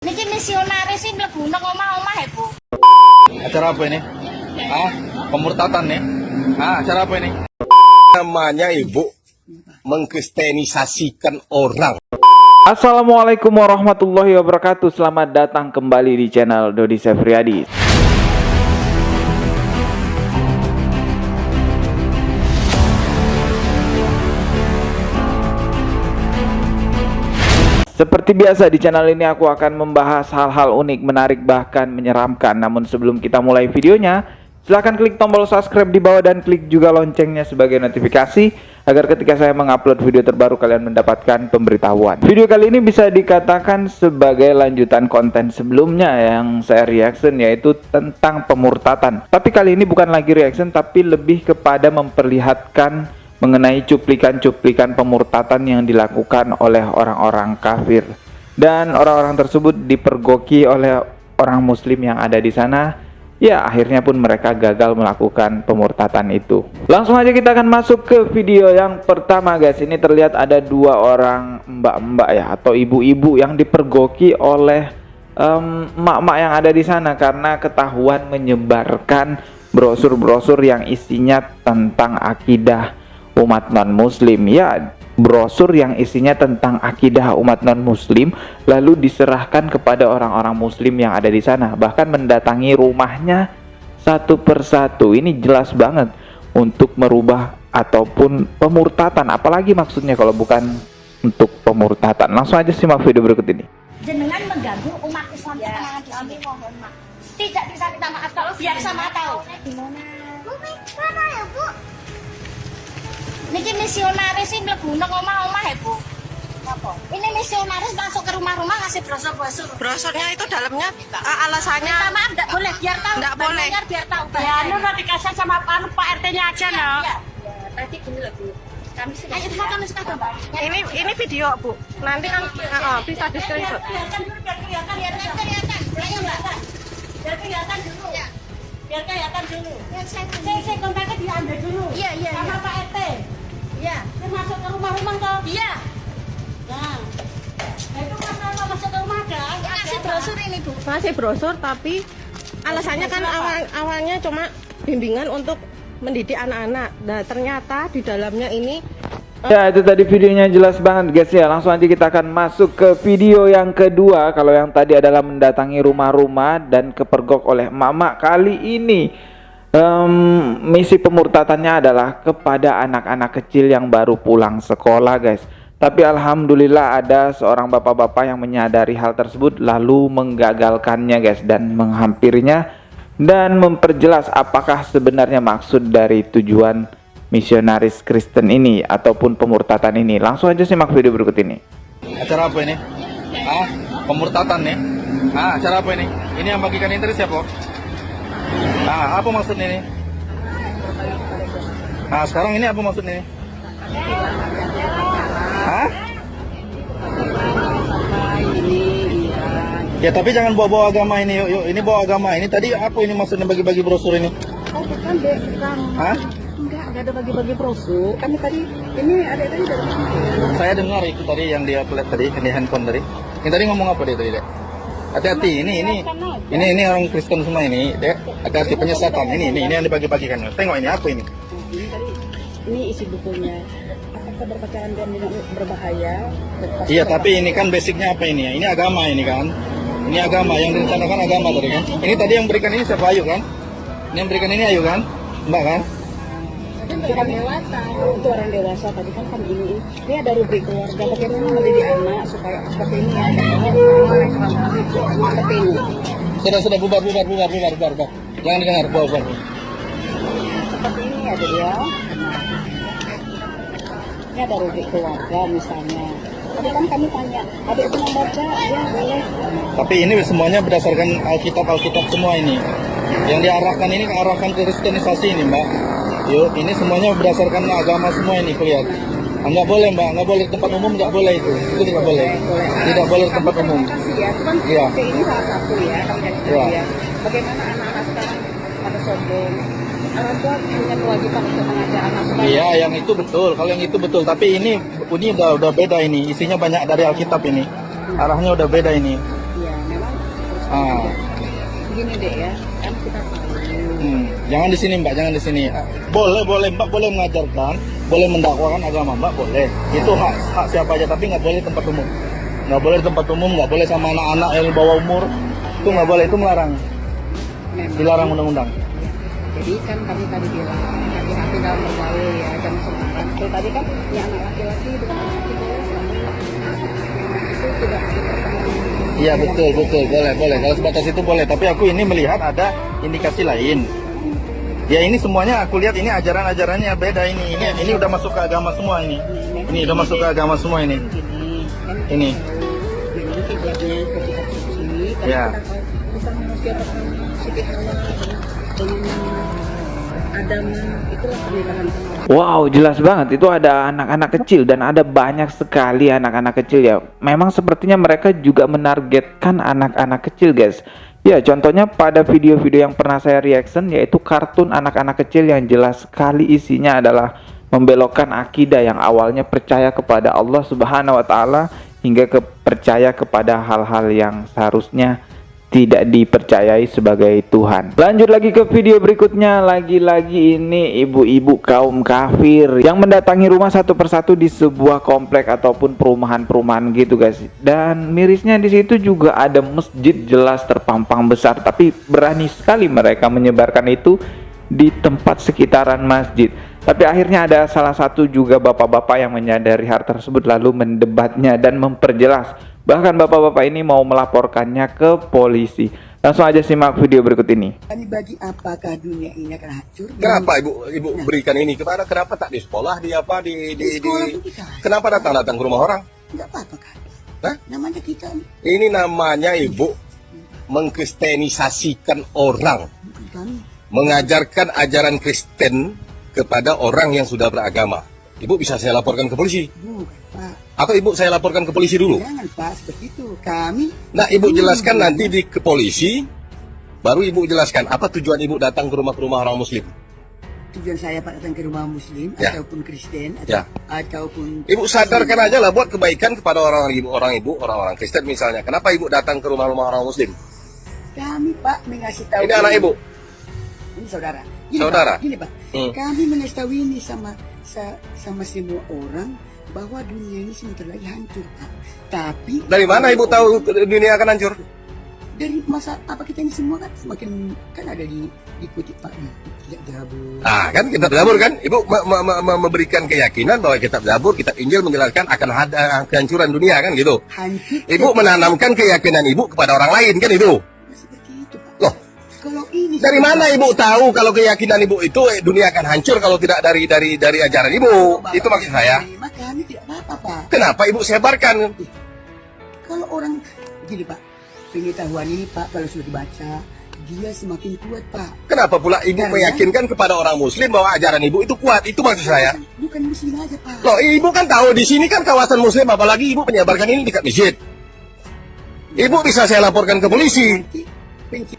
Niki misionaris sih mlebu nang omah-omah ya, Bu. Acara apa ini? Pemurtatan nih. Acara apa ini? Namanya ibu mengkristenisasikan orang. Assalamualaikum warahmatullahi wabarakatuh. Selamat datang kembali di channel Dodi Sefriadi. Seperti biasa di channel ini aku akan membahas hal-hal unik, menarik, bahkan menyeramkan. Namun sebelum kita mulai videonya, silahkan klik tombol subscribe di bawah dan klik juga loncengnya sebagai notifikasi agar ketika saya mengupload video terbaru kalian mendapatkan pemberitahuan. Video kali ini bisa dikatakan sebagai lanjutan konten sebelumnya yang saya reaction, yaitu tentang pemurtatan. Tapi kali ini bukan lagi reaction, tapi lebih kepada memperlihatkan mengenai cuplikan-cuplikan pemurtatan yang dilakukan oleh orang-orang kafir. Dan orang-orang tersebut dipergoki oleh orang muslim yang ada di sana. Ya, akhirnya pun mereka gagal melakukan pemurtatan itu. Langsung aja kita akan masuk ke video yang pertama, guys. Ini terlihat ada dua orang mbak-mbak ya, atau ibu-ibu yang dipergoki oleh emak-emak yang ada di sana karena ketahuan menyebarkan brosur-brosur yang isinya tentang akidah umat non-muslim. Ya, brosur yang isinya tentang akidah umat non-muslim lalu diserahkan kepada orang-orang muslim yang ada di sana, bahkan mendatangi rumahnya satu persatu. Ini jelas banget untuk merubah ataupun pemurtatan. Apalagi maksudnya kalau bukan untuk pemurtatan. Langsung aja simak video berikut ini. Jenengan mengganggu umat Islam setengah di sini. Mohon maaf. Tidak bisa minta maaf kalau biar sama tahu. Gimana? Bu, mana ya, Bu? Niki misionaris sih mlebu nang omah-omah ya, Bu. Apa? Ini misionaris masuk ke rumah-rumah ngasih brosur-brosur. Brosurnya itu dalamnya alasannya Minta maaf enggak boleh, biar tahu. Nggak boleh. Biar tahu. Ya, udah dikasih sama Pak RT-nya aja, no. Ya. Tadi gini loh, Bu. Kami sudah. Ayo kami suka coba. ini video, Bu. Nanti kan bisa di screenshot. Biarkan dulu, biar kelihatan. Ayo, Mbak. Biar kelihatan dulu. Ya. Biar kelihatan dulu. Saya kontaknya diambil dulu. Iya. Sama Pak RT. Iya. Saya masuk ke rumah-rumah toh. Iya. Nah itu masalah masuk ke rumah ada. Ngasih brosur ini, Bu. Masih brosur, tapi alasannya kan awalnya cuma bimbingan untuk mendidik anak-anak. Nah, ternyata di dalamnya ini Ya, itu tadi videonya jelas banget, guys ya. Langsung aja kita akan masuk ke video yang kedua. Kalau yang tadi adalah mendatangi rumah-rumah dan kepergok oleh emak-emak, kali ini misi pemurtatannya adalah kepada anak-anak kecil yang baru pulang sekolah, guys. Tapi alhamdulillah ada seorang bapak-bapak yang menyadari hal tersebut lalu menggagalkannya, guys, dan menghampirinya dan memperjelas apakah sebenarnya maksud dari tujuan misionaris Kristen ini ataupun pemurtatan ini. Langsung aja simak video berikut ini. Acara apa ini? Pemurtatan nih. Acara apa ini? Ini yang bagikan interest siapa? Apa maksudnya ini? Sekarang ini apa maksudnya ini? Ya, tapi jangan bawa-bawa agama ini. Yuk, ini bawa agama. Ini tadi apa ini maksudnya bagi-bagi brosur ini? Enggak ada bagi-bagi brosur. Kami tadi, ini ada tadi dari Saya dengar itu tadi yang dia upload tadi, di handphone tadi. Ini tadi ngomong apa dia tadi, Dek? Hati-hati, ini orang Kristen semua ini, Dek. Hati-hati penyesatan. Ini yang dibagi-bagikan. Tengok ini apa ini? ini isi bukunya. Apakah berpacaran dan berbahaya? Iya, tapi ini kan basicnya apa ini ya? Ini agama ini kan? Ini agama, yang direncanakan agama tadi kan? Ini tadi yang berikan ini siapa? Ayu kan? Ini yang berikan ini Ayu kan? Mbak kan? Itu orang dewasa. Itu orang dewasa. Tadi kan ini ada rubrik keluarga. Bagaimana mendidik anak supaya seperti ini ya? Seperti ini. Sudah bubar. Jangan dengar, bubar. Seperti ini ada dia. Ini ada rubrik keluarga misalnya. Tadi kan kami tanya, ada itu membaca? Ya boleh. Tapi ini semuanya berdasarkan Alkitab semua ini. Yang diarahkan ini arahkan ke kristenisasi ini, Mbak. Yuk, ini semuanya berdasarkan agama semua ini, lihat. Enggak boleh, Mbak, enggak boleh di tempat umum, enggak boleh itu. Itu tidak boleh. Tidak boleh di tempat umum. Ya, itu kan Iya. ini salah satu ya, kami kasih tahu ya. Bagaimana anak-anak sekarang pada sombong. Orang tua punya kewajiban untuk mengajar anak supaya Iya, yang itu betul. Kalau yang itu betul, tapi ini udah beda ini. Isinya banyak dari Alkitab ini. Arahnya udah beda ini. ya, gini deh ya, kan kita tahu. Jangan di sini Mbak, jangan di sini. Boleh Mbak, boleh mengajarkan, boleh mendakwakan agama Mbak, boleh. Itu hak siapa aja, tapi nggak boleh tempat umum. Nggak boleh tempat umum, nggak boleh sama anak-anak yang di bawah umur. Itu nggak boleh, itu melarang. Memang. Dilarang undang-undang. Jadi kan kami tadi bilang hati-hati dalam bergaul ya, jangan sembarangan. Itu tadi kan ya anak laki-laki dengan anak itu tidak Iya betul, boleh. Kalau sebatas itu boleh. Tapi aku ini melihat ada indikasi lain. Ya ini semuanya aku lihat ini ajaran-ajarannya beda ini. Ini udah masuk ke agama semua ini. Ini udah masuk ke agama semua ini. Ini. Jadi kiblatnya ke kitab suci. Ya. Kita manusia pertama sedikit dengan Adam, itulah pernikahan. Wow, jelas banget itu ada anak-anak kecil dan ada banyak sekali anak-anak kecil ya. Memang sepertinya mereka juga menargetkan anak-anak kecil, guys. Ya, contohnya pada video-video yang pernah saya reaction yaitu kartun anak-anak kecil yang jelas sekali isinya adalah membelokkan akidah yang awalnya percaya kepada Allah Subhanahu wa taala hingga percaya kepada hal-hal yang seharusnya tidak dipercayai sebagai Tuhan. Lanjut lagi ke video berikutnya. Lagi-lagi ini ibu-ibu kaum kafir yang mendatangi rumah satu persatu di sebuah komplek ataupun perumahan-perumahan gitu guys. Dan mirisnya di situ juga ada masjid jelas terpampang besar, tapi berani sekali mereka menyebarkan itu di tempat sekitaran masjid. Tapi akhirnya ada salah satu juga bapak-bapak yang menyadari hal tersebut lalu mendebatnya dan memperjelas. Bahkan bapak-bapak ini mau melaporkannya ke polisi. Langsung aja simak video berikut ini. Bagi apakah dunia ini akan hancur? Kenapa ibu berikan ini kepada? Kenapa tak di sekolah di apa di kenapa datang ke rumah orang? Enggak apa-apa kan? Hah? Namanya kita Ini namanya ibu mengkristenisasikan orang, bukan kami. mengajarkan ajaran Kristen kepada orang yang sudah beragama. Ibu bisa saya laporkan ke polisi? Bukan Pak. Atau ibu saya laporkan ke polisi dulu? Jangan Pak seperti itu. Kami. Nah, ibu jelaskan nanti ke polisi, baru ibu jelaskan apa tujuan ibu datang ke rumah orang muslim. Tujuan saya Pak datang ke rumah Muslim Ya. ataupun Kristen Ya. ataupun. Ibu sadarkan aja lah buat kebaikan kepada orang-orang Kristen misalnya. Kenapa ibu datang ke rumah orang muslim? Kami Pak mengasih tahu. Ini anak ibu. Ini saudara. Saudara? Pak, gini Pak. Kami mengasih tahu ini sama semua orang bahwa dunia ini sebentar lagi hancur Pak. Tapi Dari mana ibu tahu dunia akan hancur? dari masa apa kita ini semua kan semakin kan ada diikuti Pak kitab Zabur. Ah, kan kitab Zabur kan? Ibu memberikan keyakinan bahwa kitab Zabur, kitab Injil menjelaskan akan ada kehancuran dunia kan gitu. Hancur. Ibu menanamkan keyakinan ibu kepada orang lain kan itu. Seperti itu Pak. Loh, Kalau ini dari mana ibu tahu kalau keyakinan ibu itu dunia akan hancur kalau tidak dari ajaran ibu? Itu maksud saya. Maka kami tidak apa-apa Pak. Kenapa ibu sebarkan? Kalau orang gini Pak, pengetahuan ini Pak kalau sudah dibaca dia semakin kuat Pak. Kenapa pula ibu Karena- meyakinkan kepada orang muslim bahwa ajaran ibu itu kuat? Itu maksud saya. Bukan Muslim aja Pak. Loh, ibu kan tahu di sini kan kawasan muslim, apalagi ibu menyebarkan ini dekat masjid. Ibu bisa saya laporkan ke polisi. Nanti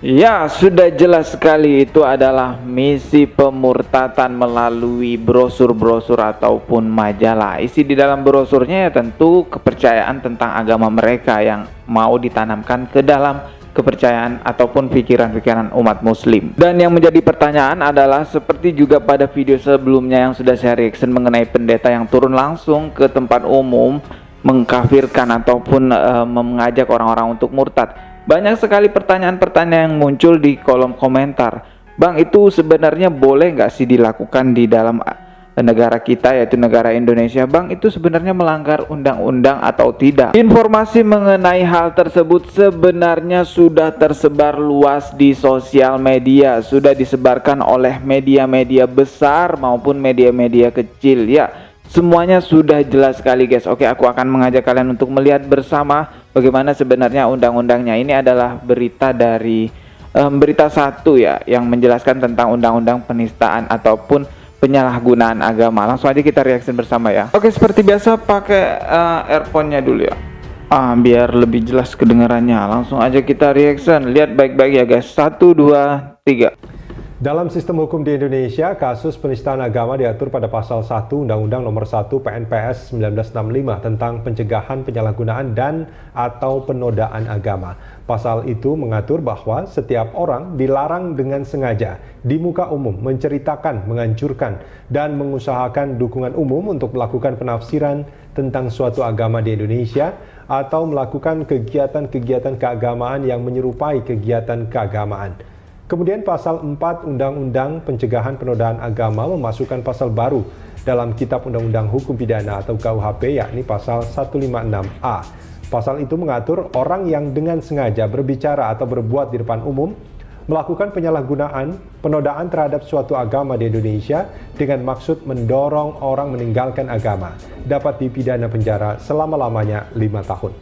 Ya, sudah jelas sekali itu adalah misi pemurtatan melalui brosur-brosur ataupun majalah. Isi di dalam brosurnya ya tentu kepercayaan tentang agama mereka yang mau ditanamkan ke dalam kepercayaan ataupun pikiran-pikiran umat muslim. Dan yang menjadi pertanyaan adalah seperti juga pada video sebelumnya yang sudah saya reaction mengenai pendeta yang turun langsung ke tempat umum mengkafirkan ataupun mengajak orang-orang untuk murtad. Banyak sekali pertanyaan-pertanyaan yang muncul di kolom komentar. Bang, itu sebenarnya boleh nggak sih dilakukan di dalam negara kita, yaitu negara Indonesia? Bang, itu sebenarnya melanggar undang-undang atau tidak? Informasi mengenai hal tersebut sebenarnya sudah tersebar luas di sosial media, sudah disebarkan oleh media-media besar maupun media-media kecil ya. Semuanya sudah jelas sekali guys. Oke, aku akan mengajak kalian untuk melihat bersama bagaimana sebenarnya undang-undangnya. Ini adalah berita dari berita 1 ya, yang menjelaskan tentang undang-undang penistaan ataupun penyalahgunaan agama. Langsung aja kita reaction bersama ya. Oke, seperti biasa pakai earphone-nya dulu ya. Biar lebih jelas kedengarannya. Langsung aja kita reaction. Lihat baik-baik ya guys. 1, 2, 3. Dalam sistem hukum di Indonesia, kasus penistaan agama diatur pada pasal 1 Undang-Undang Nomor 1 PNPS 1965 tentang pencegahan penyalahgunaan dan atau penodaan agama. Pasal itu mengatur bahwa setiap orang dilarang dengan sengaja di muka umum menceritakan, menghancurkan, dan mengusahakan dukungan umum untuk melakukan penafsiran tentang suatu agama di Indonesia atau melakukan kegiatan-kegiatan keagamaan yang menyerupai kegiatan keagamaan. Kemudian pasal 4 Undang-Undang Pencegahan Penodaan Agama memasukkan pasal baru dalam Kitab Undang-Undang Hukum Pidana atau KUHP, yakni pasal 156A. Pasal itu mengatur orang yang dengan sengaja berbicara atau berbuat di depan umum melakukan penyalahgunaan, penodaan terhadap suatu agama di Indonesia dengan maksud mendorong orang meninggalkan agama dapat dipidana penjara selama-lamanya 5 tahun.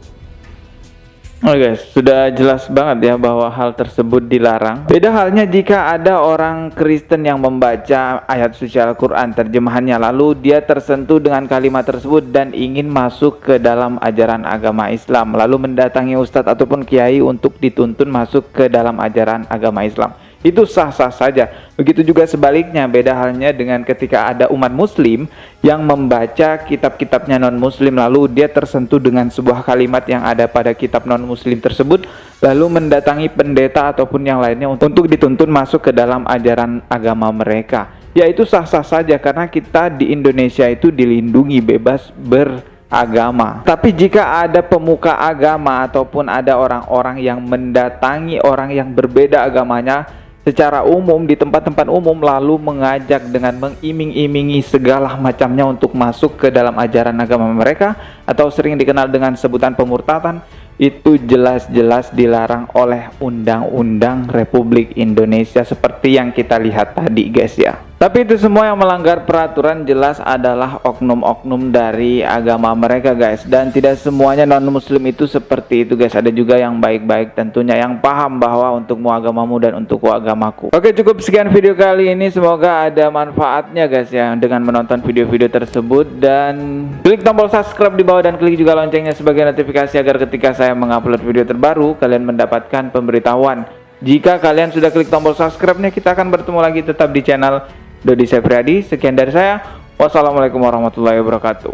Oke guys, sudah jelas banget ya bahwa hal tersebut dilarang. Beda halnya jika ada orang Kristen yang membaca ayat suci Al-Quran terjemahannya, lalu dia tersentuh dengan kalimat tersebut dan ingin masuk ke dalam ajaran agama Islam, lalu mendatangi ustadz ataupun kiai untuk dituntun masuk ke dalam ajaran agama Islam. Itu sah-sah saja. Begitu juga sebaliknya, beda halnya dengan ketika ada umat muslim yang membaca kitab-kitabnya non-muslim, lalu dia tersentuh dengan sebuah kalimat yang ada pada kitab non-muslim tersebut, lalu mendatangi pendeta ataupun yang lainnya untuk dituntun masuk ke dalam ajaran agama mereka. Ya, itu sah-sah saja karena kita di Indonesia itu dilindungi bebas beragama. Tapi jika ada pemuka agama ataupun ada orang-orang yang mendatangi orang yang berbeda agamanya secara umum di tempat-tempat umum, lalu mengajak dengan mengiming-imingi segala macamnya untuk masuk ke dalam ajaran agama mereka atau sering dikenal dengan sebutan pemurtadan, itu jelas-jelas dilarang oleh Undang-Undang Republik Indonesia seperti yang kita lihat tadi guys ya. Tapi itu semua yang melanggar peraturan jelas adalah oknum-oknum dari agama mereka guys. Dan tidak semuanya non-muslim itu seperti itu guys. Ada juga yang baik-baik tentunya, yang paham bahwa untukmu agamamu dan untukku agamaku. Oke, cukup sekian video kali ini. Semoga ada manfaatnya guys ya dengan menonton video-video tersebut. Dan klik tombol subscribe di bawah dan klik juga loncengnya sebagai notifikasi agar ketika saya mengupload video terbaru kalian mendapatkan pemberitahuan. Jika kalian sudah klik tombol subscribe-nya, kita akan bertemu lagi tetap di channel Dodi Septriadi. Sekian dari saya. Wassalamualaikum warahmatullahi wabarakatuh.